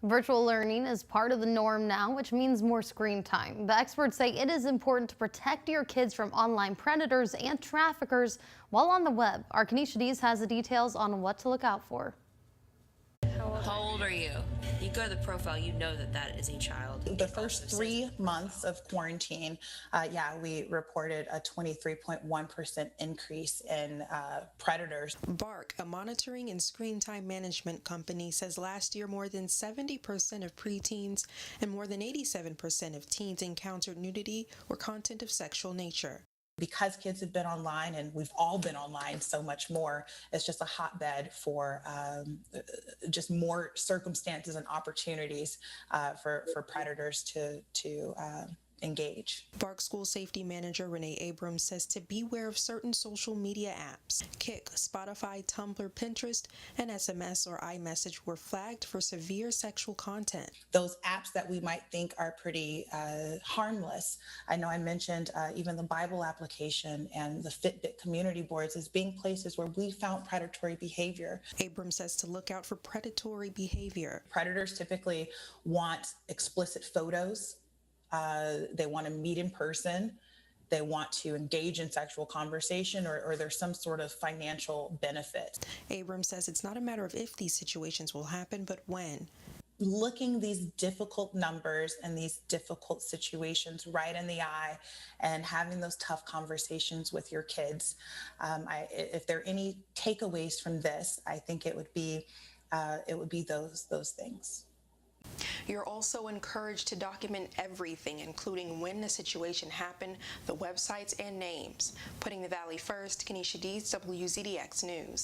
Virtual learning is part of the norm now, which means more screen time. The experts say it is important to protect your kids from online predators and traffickers while on the web. Our Kenesha Dees has the details on what to look out for. How old are you? You go to the profile, you know that is a child. The first 3 months of quarantine, we reported a 23.1% increase in predators. Bark, a monitoring and screen time management company, says last year more than 70% of preteens and more than 87% of teens encountered nudity or content of sexual nature. Because kids have been online and we've all been online so much more, it's just a hotbed for just more circumstances and opportunities for predators to engage. Bark School Safety Manager Renee Abrams says to beware of certain social media apps. Kik, Spotify, Tumblr, Pinterest, and SMS or iMessage were flagged for severe sexual content. Those apps that we might think are pretty harmless. I know I mentioned even the Bible application and the Fitbit community boards as being places where we found predatory behavior. Abrams says to look out for predatory behavior. Predators typically want explicit photos. They want to meet in person. They want to engage in sexual conversation, or there's some sort of financial benefit. Abrams says it's not a matter of if these situations will happen, but when. Looking these difficult numbers and these difficult situations right in the eye and having those tough conversations with your kids. If there are any takeaways from this, I think it would be those things. You're also encouraged to document everything, including when the situation happened, the websites, and names. Putting the Valley first, Kenesha Dees, WZDX News.